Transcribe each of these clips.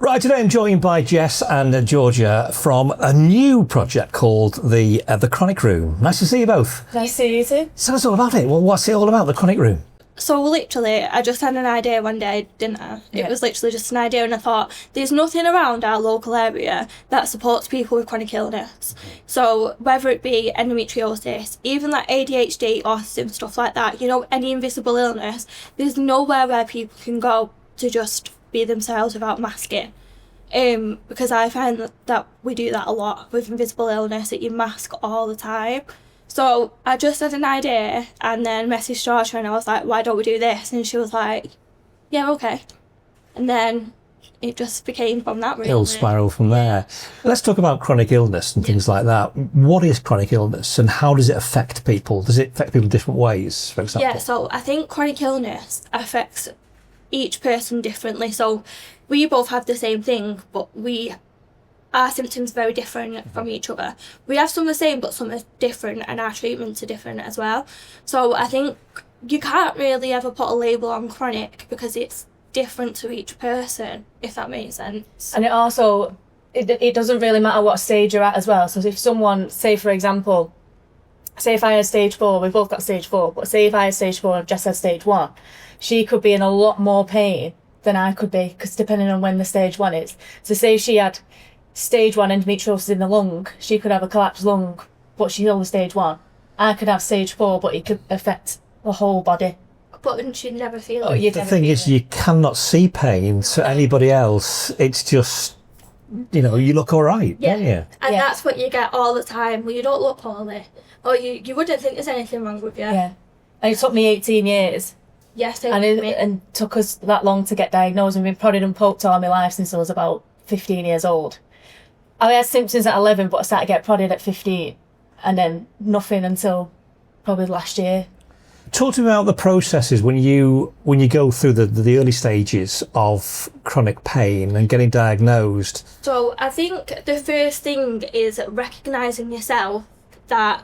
Right, today I'm joined by Jess and Georgia from a new project called the Chronic Room. Nice to see you both. Nice to see you too. Tell us all about it. Well, what's it all about, the Chronic Room? So literally, I just had an idea one day, didn't I? Yeah. It was literally just an idea, and I thought, there's nothing around our local area that supports people with chronic illness. So whether it be endometriosis, even like ADHD, autism, stuff like that, any invisible illness, there's nowhere where people can go to just be themselves without masking. Because I find that we do that a lot with invisible illness, that you mask all the time. So I just had an idea and then messaged Georgia and I was like, why don't we do this? And she was like, yeah, okay. And then it just became from that, really. It'll spiral from there. Let's talk about chronic illness and things like that. What is chronic illness and how does it affect people? Does it affect people in different ways, for example? Yeah, so I think chronic illness affects each person differently. So we both have the same thing, but our symptoms are very different from each other. We have some the same, but some are different, and our treatments are different as well. So I think you can't really ever put a label on chronic because it's different to each person, if that makes sense. And it also, it doesn't really matter what stage you're at as well. So if someone, say for example, say if I had stage 4, we've both got stage 4, but say if I had stage 4 and Jess had stage 1, she could be in a lot more pain than I could be, because depending on when the stage 1 is. So say she had stage 1 endometriosis in the lung, she could have a collapsed lung, but she's only stage 1. I could have stage 4, but it could affect the whole body. But she'd never feel Oh, it. you'd The never thing feel is, it. you cannot see pain to anybody else. It's just, you look all right, Yeah. don't you? And Yeah. that's what you get all the time. Well, you don't look poorly. Or you wouldn't think there's anything wrong with you. Yeah. And it took me 18 years. Yes, And took us that long to get diagnosed, and been prodded and poked all my life since I was about 15 years old. I had symptoms at 11, but I started to get prodded at 15, and then nothing until probably last year. Talk to me about the processes when you go through the early stages of chronic pain and getting diagnosed. So I think the first thing is recognising yourself that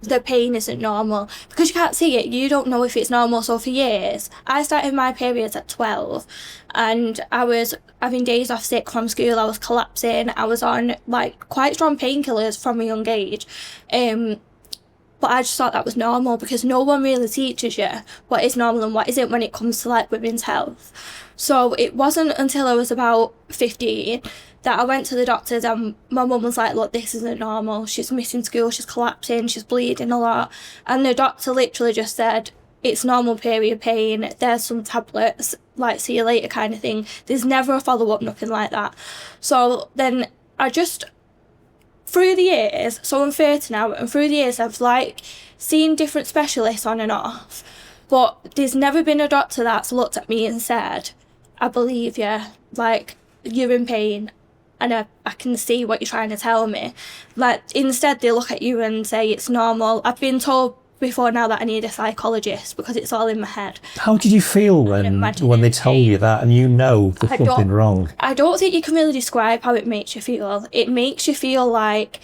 the pain isn't normal, because you can't see it. You don't know if it's normal. So for years, I started my periods at 12, and I was having days off sick from school. I was collapsing. I was on quite strong painkillers from a young age. But I just thought that was normal, because no one really teaches you what is normal and what isn't when it comes to women's health. So it wasn't until I was about 15 that I went to the doctors, and my mum was like, look, this isn't normal. She's missing school, she's collapsing, she's bleeding a lot. And the doctor literally just said, it's normal period pain, there's some tablets, see you later kind of thing. There's never a follow-up, nothing like that. So then I just, through the years, so I'm 30 now, and through the years I've seen different specialists on and off, but there's never been a doctor that's looked at me and said, I believe you, you're in pain, and I can see what you're trying to tell me. Instead they look at you and say it's normal. I've been told before now that I need a psychologist because it's all in my head. How did you feel when they told you that and there's something wrong? I don't think you can really describe how it makes you feel. It makes you feel like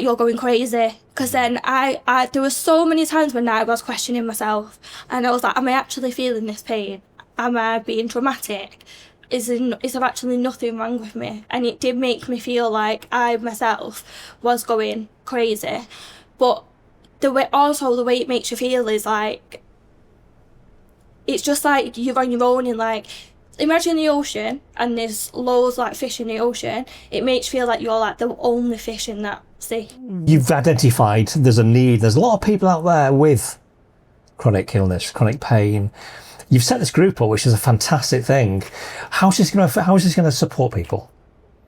you're going crazy. Because then there were so many times when I was questioning myself, and I was like, am I actually feeling this pain? Am I being dramatic? Is there actually nothing wrong with me? And it did make me feel like I myself was going crazy. But the way it makes you feel is it's just you're on your own in imagine the ocean and there's loads fish in the ocean. It makes you feel like you're the only fish in that sea. You've identified there's a need. There's a lot of people out there with chronic illness, chronic pain. You've set this group up, which is a fantastic thing. How is this going to support people?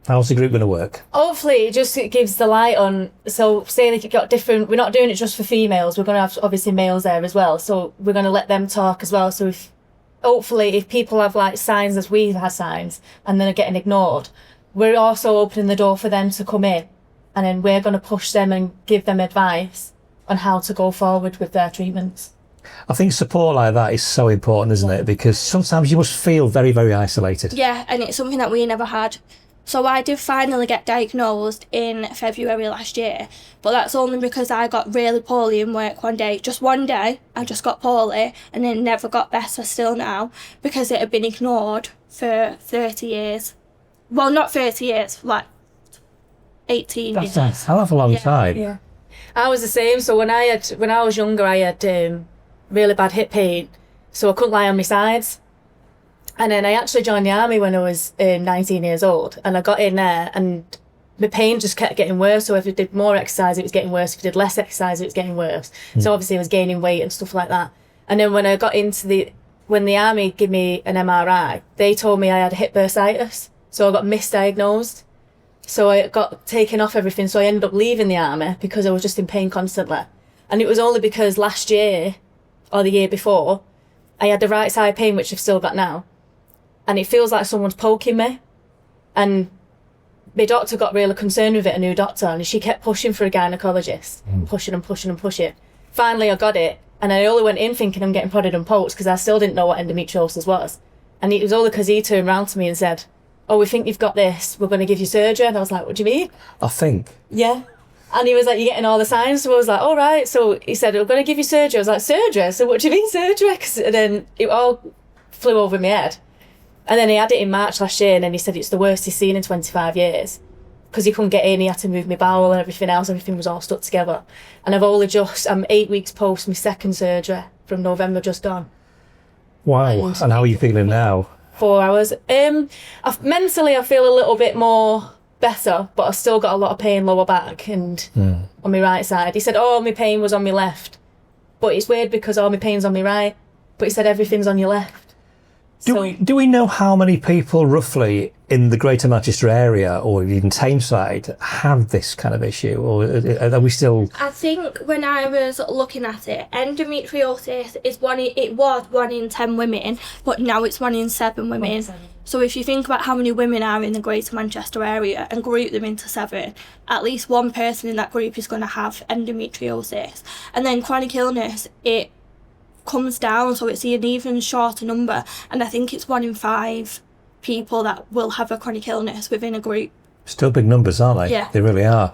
How's the group going to work? Hopefully it gives the light on, so say you've got different, we're not doing it just for females, we're going to have obviously males there as well, so we're going to let them talk as well. So if people have signs as we've had signs and then are getting ignored, we're also opening the door for them to come in, and then we're going to push them and give them advice on how to go forward with their treatments. I think support like that is so important, isn't it? Because sometimes you must feel very, very isolated. Yeah, and it's something that we never had. So I did finally get diagnosed in February last year, but that's only because I got really poorly in work one day. Just one day, I just got poorly, and it never got better still now, because it had been ignored for 30 years. well, not 30 years, like 18 That's years. a hell of a long time. Yeah. I was the same. So when I was younger, I had really bad hip pain, so I couldn't lie on my sides. And then I actually joined the army when I was 19 years old, and I got in there, and my pain just kept getting worse. So if I did more exercise, it was getting worse. If I did less exercise, it was getting worse. So obviously I was gaining weight and stuff like that. And then when I got when the army gave me an MRI, they told me I had hip bursitis. So I got misdiagnosed. So I got taken off everything. So I ended up leaving the army because I was just in pain constantly. And it was only because last year, or the year before, I had the right side pain, which I've still got now. And it feels like someone's poking me. And my doctor got really concerned with it, a new doctor, and she kept pushing for a gynaecologist, pushing and pushing and pushing. Finally, I got it, and I only went in thinking I'm getting prodded and poked because I still didn't know what endometriosis was. And it was only because he turned around to me and said, "Oh, we think you've got this. We're going to give you surgery." And I was like, "What do you mean?" I think. Yeah. And he was like, "You're getting all the signs." So I was like, "All right." So he said, "We're going to give you surgery." I was like, "Surgery? So what do you mean surgery?" And then it all flew over my head. And then he had it in March last year, and then he said it's the worst he's seen in 25 years. Because he couldn't get in, he had to move my bowel and everything else, everything was all stuck together. And I'm 8 weeks post my second surgery from November just gone. Wow. And how are you feeling now? 4 hours. Mentally I feel a little bit more better, but I've still got a lot of pain lower back and on my right side. He said, "Oh, my pain was on my left." But it's weird because all my pain's on my right. But he said everything's on your left. Do we know how many people roughly in the Greater Manchester area or even Tameside have this kind of issue, or are we still? I think when I was looking at it, endometriosis was 1 in 10 women, but now it's 1 in 7 women. So if you think about how many women are in the Greater Manchester area and group them into 7, at least one person in that group is going to have endometriosis. And then chronic illness, it comes down, so it's an even shorter number, and I think it's 1 in 5 people that will have a chronic illness within a group. Still big numbers, aren't they? Yeah. They really are.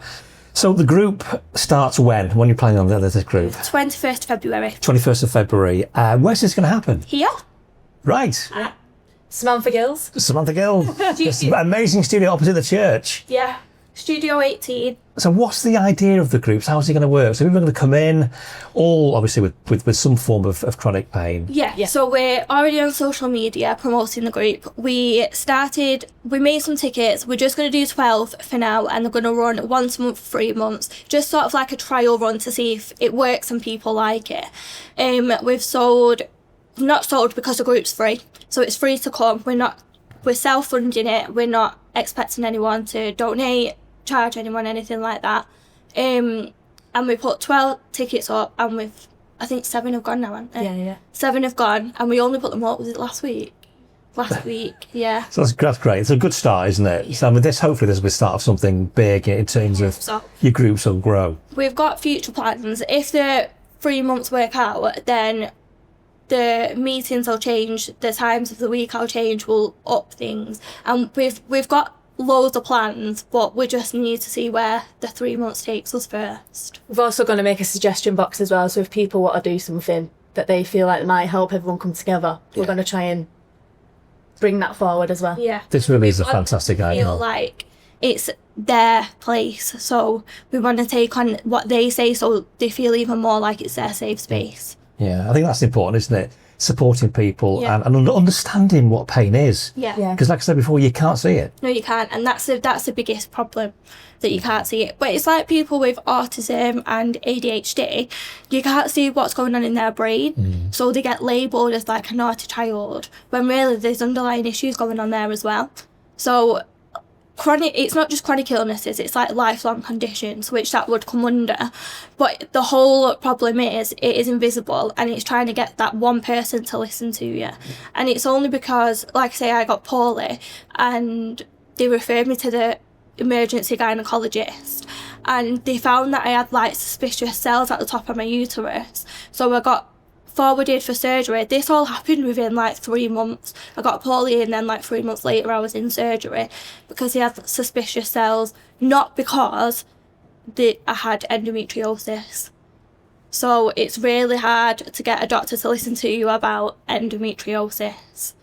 So the group starts when are you planning on this group? 21st February. 21st of February. Where's this going to happen? Here? Right. Samantha Gills. Samantha Gill. This amazing studio opposite the church. Yeah. Studio 18. So what's the idea of the groups? How's it going to work? So people are going to come in, all obviously with some form of chronic pain. Yeah, so we're already on social media promoting the group. We made some tickets. We're just going to do 12 for now, and they're going to run once a month, 3 months. Just sort of like a trial run to see if it works and people like it. Not sold because the group's free. So it's free to come. We're self-funding it. We're not expecting anyone to donate, charge anyone, anything like that. And we put 12 tickets up, and I think 7 have gone now, haven't they? Yeah. 7 have gone, and we only put them up, was it last week? Last week, yeah. So that's great. It's a good start, isn't it? So hopefully this will be the start of something big in terms of your groups will grow. We've got future plans. If the 3 months work out, then the meetings will change, the times of the week will change, we'll up things. And we've got loads of plans, but we just need to see where the 3 months takes us first. We've also going to make a suggestion box as well, so if people want to do something that they feel like might help everyone come together, we're going to try and bring that forward as well. Yeah. This really is a fantastic idea. Feel like it's their place, so we want to take on what they say, so they feel even more like it's their safe space. Yeah, I think that's important, isn't it? Supporting people Yeah. and understanding what pain is. Yeah. Because like I said before, you can't see it. No, you can't, and that's the biggest problem, that you can't see it. But it's like people with autism and ADHD, you can't see what's going on in their brain, so they get labelled as like a naughty child, when really there's underlying issues going on there as well. So it's not just chronic illnesses, it's like lifelong conditions, which that would come under. But the whole problem is, it is invisible, and it's trying to get that one person to listen to you. And it's only because, like I say, I got poorly, and they referred me to the emergency gynecologist, and they found that I had like suspicious cells at the top of my uterus. So I got forwarded for surgery. This all happened within like 3 months. I got poorly, and then like 3 months later I was in surgery because he had suspicious cells, not because I had endometriosis. So it's really hard to get a doctor to listen to you about endometriosis.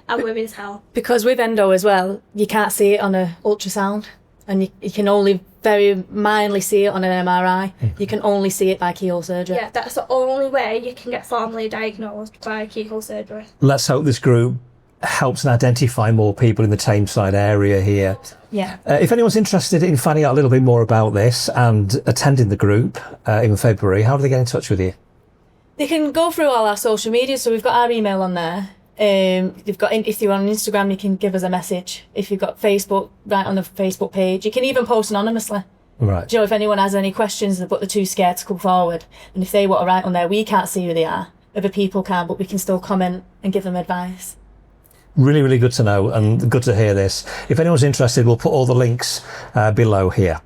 and with his health. Because with endo as well, you can't see it on a ultrasound, and you can only very mildly see it on an MRI. You can only see it by keyhole surgery. Yeah, that's the only way you can get formally diagnosed, by keyhole surgery. Let's hope this group helps and identify more people in the Tameside area here. Yeah. If anyone's interested in finding out a little bit more about this and attending the group in February, how do they get in touch with you? They can go through all our social media, so we've got our email on there. You've got, if you're on Instagram, you can give us a message. If you've got Facebook, right on the Facebook page, you can even post anonymously. Right. Do you know, if anyone has any questions but they're too scared to come forward, and if they want to write on there, we can't see who they are. Other people can, but we can still comment and give them advice. Really, really good to know and good to hear this. If anyone's interested, we'll put all the links below here.